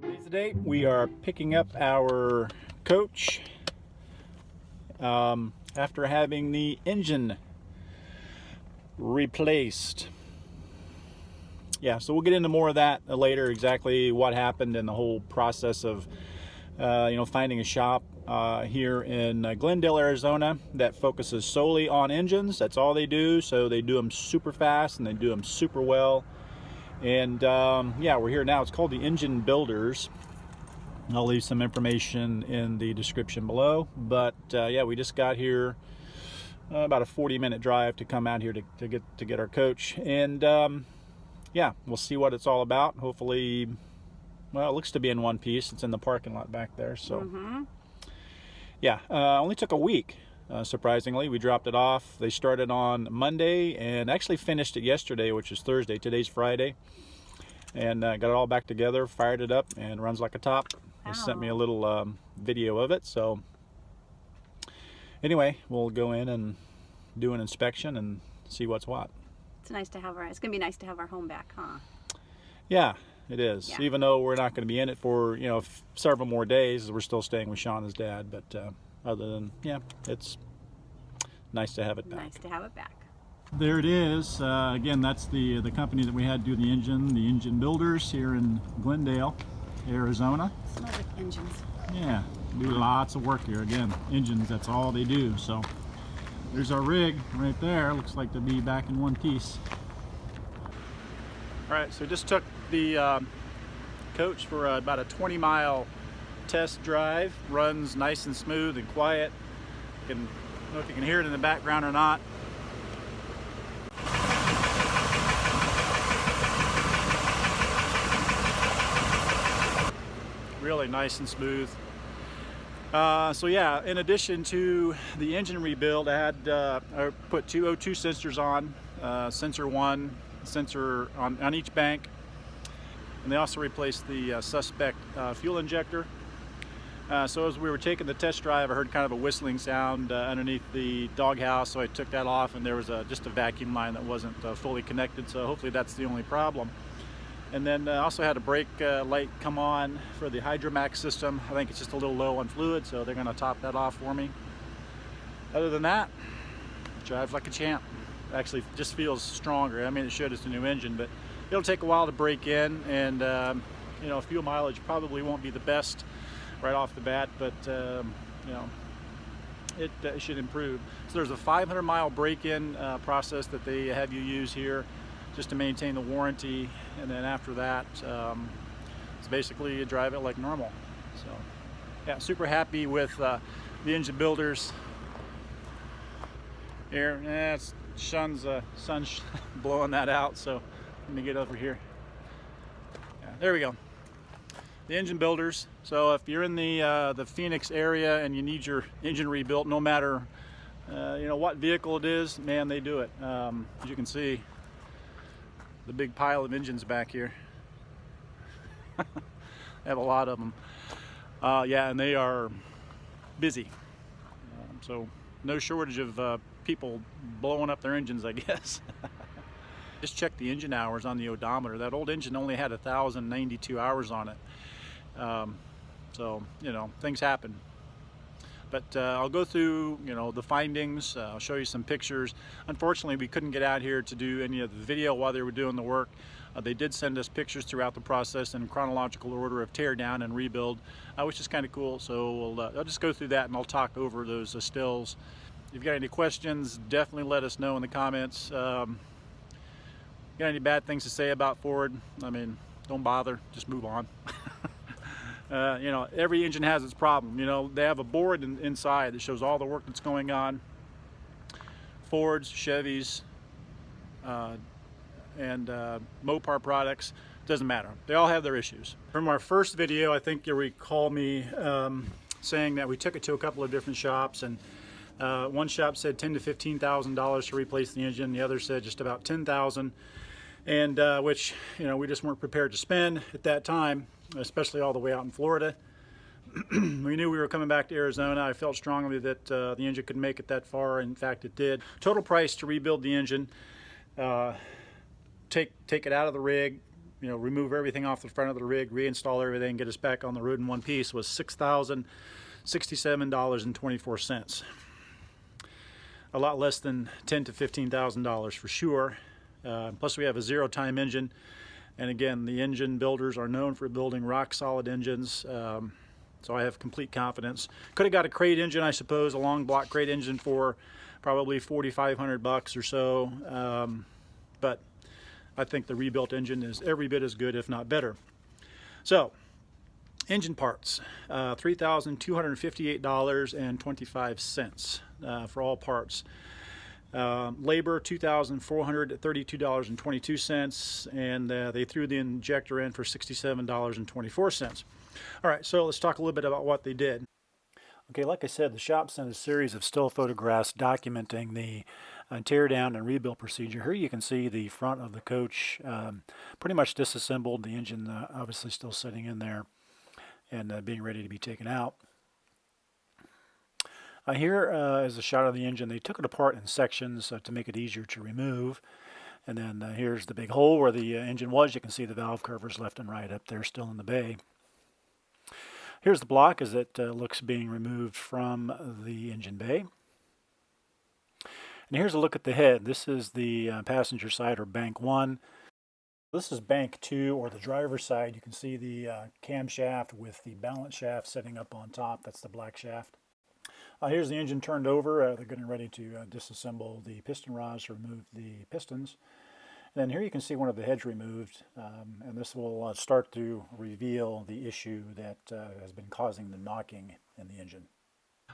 Today's the date. We are picking up our coach after having the engine replaced. Yeah, so we'll get into more of that later, exactly what happened and the whole process of finding a shop here in Glendale, Arizona that focuses solely on engines. That's all they do. So they do them super fast and they do them super well. And yeah, we're here now. It's called the Engine Builders. I'll leave some information in the description below. But yeah, we just got here about a 40-minute drive to come out here to get our coach. And yeah, we'll see what it's all about. Hopefully, well, it looks to be in one piece. It's in the parking lot back there. So yeah, only took a week. Surprisingly, we dropped it off. They started on Monday and actually finished it yesterday, which is Thursday. Today's Friday. And got it all back together, fired it up, and runs like a top. They sent me a little video of it. So anyway, we'll go in and do an inspection and see what's what. It's nice to have it's going to be nice to have our home back, huh? Yeah, it is. Yeah. Even though we're not going to be in it for, several more days, we're still staying with Shauna's dad. But other than, yeah, it's nice to have it back. Nice to have it back. There it is. Again, that's the company that we had do the Engine Builders here in Glendale, Arizona. Smells like engines. Yeah, do lots of work here. Again, engines, that's all they do. So there's our rig right there. Looks like to be back in one piece. All right, so just took the coach for about a 20-mile test drive. Runs nice and smooth and quiet. I don't know if you can hear it in the background or not. Really nice and smooth. So yeah, in addition to the engine rebuild, I put two O2 sensors on, sensor 1, sensor on each bank, and they also replaced the suspect fuel injector. So as we were taking the test drive, I heard kind of a whistling sound underneath the doghouse, so I took that off, and there was just a vacuum line that wasn't fully connected, so hopefully that's the only problem. And then also had a brake light come on for the Hydromax system. I think it's just a little low on fluid, so they're going to top that off for me. Other than that, drives like a champ. Actually just feels stronger. I mean, it should, it's a new engine, but it'll take a while to break in, and fuel mileage probably won't be the best right off the bat, but it should improve. So there's a 500-mile break-in process that they have you use here just to maintain the warranty, and then after that it's basically you drive it like normal. So yeah, super happy with the Engine Builders here. It's sun's blowing that out, so let me get over here. Yeah, there we go. The Engine Builders. So if you're in the Phoenix area and you need your engine rebuilt, no matter what vehicle it is, man, they do it. As you can see, the big pile of engines back here. I have a lot of them. Yeah, and they are busy. So no shortage of people blowing up their engines, I guess. Just check the engine hours on the odometer. That old engine only had 1,092 hours on it. So, things happen. But I'll go through, the findings. I'll show you some pictures. Unfortunately, we couldn't get out here to do any of the video while they were doing the work. They did send us pictures throughout the process in chronological order of tear down and rebuild, which is kind of cool. So I'll just go through that and I'll talk over those stills. If you've got any questions, definitely let us know in the comments. Got any bad things to say about Ford? I mean, don't bother, just move on. Every engine has its problem. They have a board inside that shows all the work that's going on. Fords, Chevys, and Mopar products, doesn't matter. They all have their issues. From our first video, I think you'll recall me saying that we took it to a couple of different shops, and one shop said $10,000 to $15,000 to replace the engine. The other said just about $10,000, and which we just weren't prepared to spend at that time, especially all the way out in Florida. We knew we were coming back to Arizona. I felt strongly that the engine could make it that far. In fact, it did. Total price to rebuild the engine, take it out of the rig, remove everything off the front of the rig, reinstall everything, get us back on the road in one piece, was $6,067.24. A lot less than $10,000 to $15,000 for sure. Plus we have a zero-time engine, and again, the engine builders are known for building rock-solid engines, so I have complete confidence. Could have got a crate engine, I suppose, a long block crate engine for probably $4,500 or so, but I think the rebuilt engine is every bit as good, if not better. So, engine parts, $3,258.25 for all parts. Labor, $2,432.22, and they threw the injector in for $67.24. All right, so let's talk a little bit about what they did. Okay, like I said, the shop sent a series of still photographs documenting the tear down and rebuild procedure. Here you can see the front of the coach pretty much disassembled, the engine obviously still sitting in there and being ready to be taken out. Here is a shot of the engine. They took it apart in sections to make it easier to remove. And then here's the big hole where the engine was. You can see the valve covers left and right up there still in the bay. Here's the block as it looks being removed from the engine bay. And here's a look at the head. This is the passenger side, or bank 1. This is bank 2, or the driver's side. You can see the camshaft with the balance shaft setting up on top. That's the black shaft. Here's the engine turned over. They're getting ready to disassemble the piston rods to remove the pistons. And then here you can see one of the heads removed, and this will start to reveal the issue that has been causing the knocking in the engine.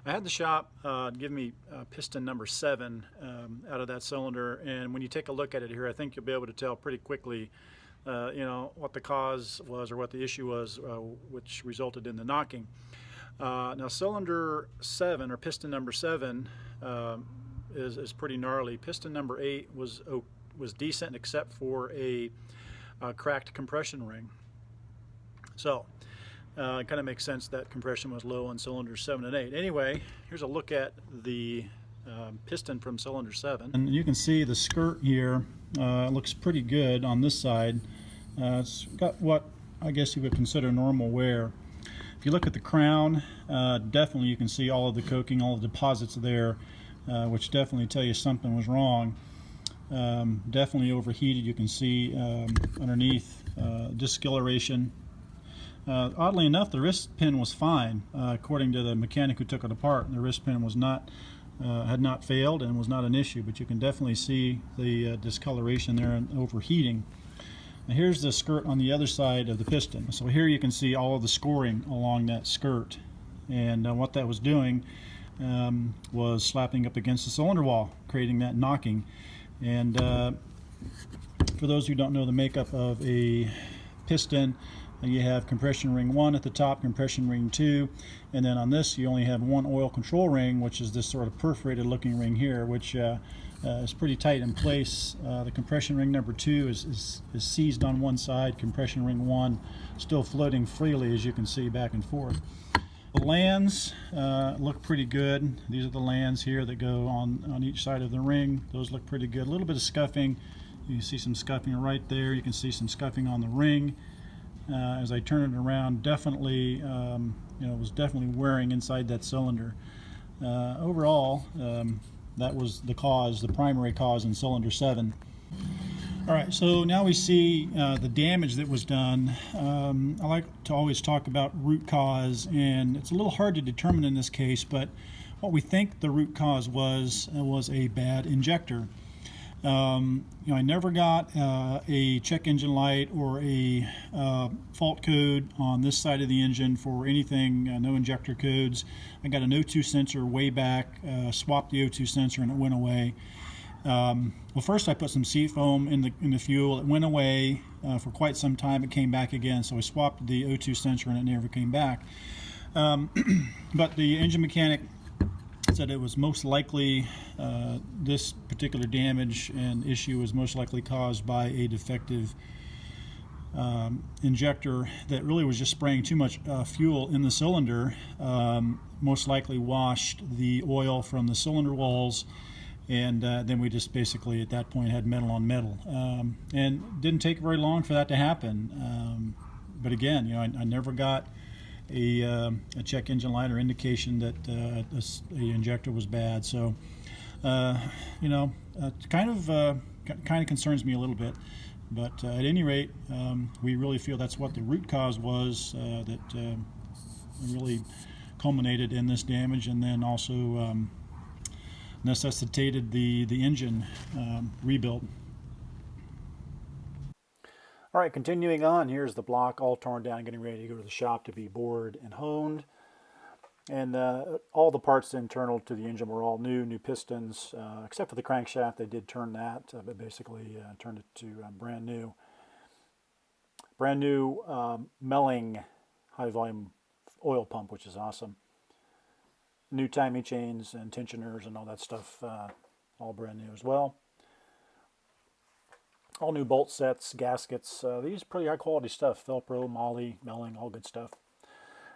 I had the shop give me piston number 7 out of that cylinder, and when you take a look at it here, I think you'll be able to tell pretty quickly what the cause was or what the issue was, which resulted in the knocking. Now cylinder 7, or piston number 7, is pretty gnarly. Piston number 8 was decent except for a cracked compression ring. So it kind of makes sense that compression was low on cylinders 7 and 8. Anyway, here's a look at the piston from cylinder 7. And you can see the skirt here looks pretty good on this side. It's got what I guess you would consider normal wear. If you look at the crown, definitely you can see all of the coking, all the deposits there, which definitely tell you something was wrong. Definitely overheated. You can see underneath discoloration. Oddly enough, the wrist pin was fine, according to the mechanic who took it apart. The wrist pin was not had not failed and was not an issue, but you can definitely see the discoloration there and overheating. Now here's the skirt on the other side of the piston. So here you can see all of the scoring along that skirt, and what that was doing was slapping up against the cylinder wall, creating that knocking. And for those who don't know the makeup of a piston, you have compression ring 1 at the top, compression ring 2, and then on this you only have one oil control ring, which is this sort of perforated looking ring here, which is pretty tight in place. The compression ring number 2 is seized on one side, compression ring 1 still floating freely, as you can see, back and forth. The lands look pretty good. These are the lands here that go on each side of the ring. Those look pretty good. A little bit of scuffing. You can see some scuffing right there. You can see some scuffing on the ring. As I turn it around, definitely, it was definitely wearing inside that cylinder. Overall, that was the cause, the primary cause in cylinder 7. All right, so now we see the damage that was done. I like to always talk about root cause, and it's a little hard to determine in this case, but what we think the root cause was a bad injector. I never got a check engine light or a fault code on this side of the engine for anything, no injector codes. I got an O2 sensor way back, swapped the O2 sensor and it went away. Well, first I put some seafoam in the fuel. It went away for quite some time. It came back again, so I swapped the O2 sensor and it never came back. But the engine mechanic said it was most likely, this particular damage and issue was most likely caused by a defective injector that really was just spraying too much fuel in the cylinder, most likely washed the oil from the cylinder walls And then we just basically at that point had metal on metal, and didn't take very long for that to happen. But again, I never got a check engine light or indication that the injector was bad. So kind of concerns me a little bit. But at any rate, we really feel that's what the root cause was that really culminated in this damage, and then also necessitated the engine rebuild. All right, continuing on, here's the block all torn down, getting ready to go to the shop to be bored and honed. And all the parts internal to the engine were all new pistons, except for the crankshaft. They did turn that, but basically turned it to brand new. Brand new Melling high volume oil pump, which is awesome. New timing chains and tensioners and all that stuff, all brand new as well. All new bolt sets, gaskets. These are pretty high quality stuff. Velcro, Molle, Melling, all good stuff.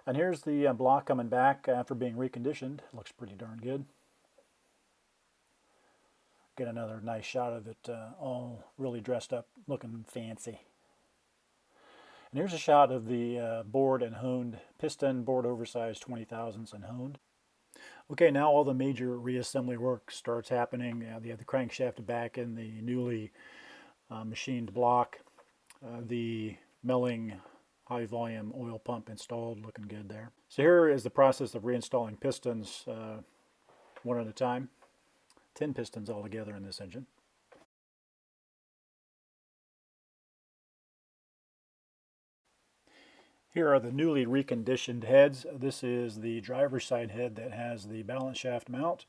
And here's the block coming back after being reconditioned. Looks pretty darn good. Get another nice shot of it all really dressed up, looking fancy. And here's a shot of the bored and honed piston, bored oversized 20,000s and honed. Okay, now all the major reassembly work starts happening. They have the crankshaft back in the newly machined block. The Melling high volume oil pump installed, looking good there. So here is the process of reinstalling pistons one at a time. 10 pistons altogether in this engine. Here are the newly reconditioned heads. This is the driver's side head that has the balance shaft mount.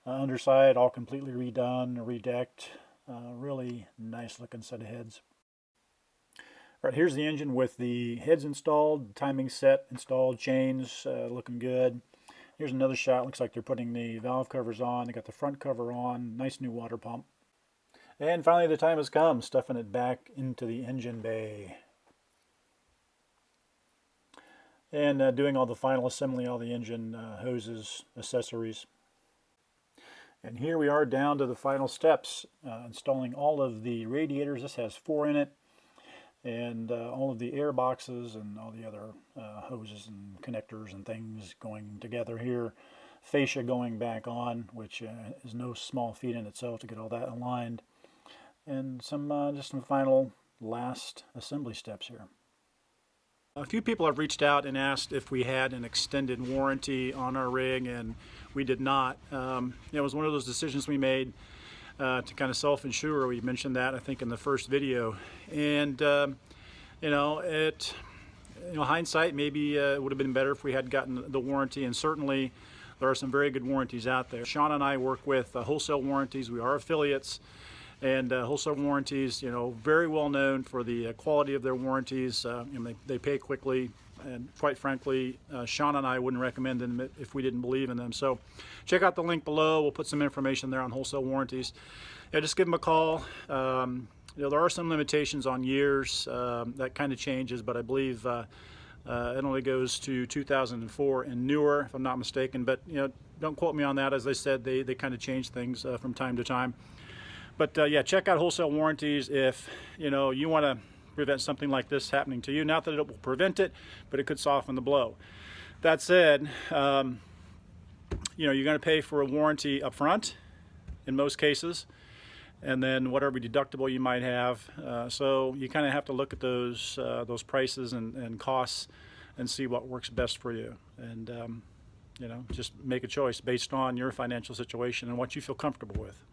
Underside all completely redone, redecked. Really nice looking set of heads. All right, here's the engine with the heads installed, timing set installed, chains looking good. Here's another shot. Looks like they're putting the valve covers on. They got the front cover on. Nice new water pump. And finally the time has come, stuffing it back into the engine bay. And doing all the final assembly, all the engine hoses, accessories. And here we are down to the final steps, installing all of the radiators. This has 4 in it. And all of the air boxes and all the other hoses and connectors and things going together here. Fascia going back on, which is no small feat in itself to get all that aligned. And just some final last assembly steps here. A few people have reached out and asked if we had an extended warranty on our rig, and we did not. It was one of those decisions we made to kind of self-insure. We mentioned that I think in the first video, and hindsight, maybe it would have been better if we had gotten the warranty, and certainly there are some very good warranties out there. Sean and I work with wholesale warranties. We are affiliates, and wholesale warranties, very well known for the quality of their warranties. And they pay quickly, and quite frankly, Sean and I wouldn't recommend them if we didn't believe in them. So check out the link below. We'll put some information there on wholesale warranties. Just give them a call. There are some limitations on years. That kind of changes, but I believe it only goes to 2004 and newer, if I'm not mistaken. But don't quote me on that. As I said, they kind of change things from time to time. But yeah, check out wholesale warranties if you want to prevent something like this happening to you. Not that it will prevent it, but it could soften the blow. That said, you're going to pay for a warranty up front in most cases, and then whatever deductible you might have. So you kind of have to look at those prices and costs and see what works best for you. And just make a choice based on your financial situation and what you feel comfortable with.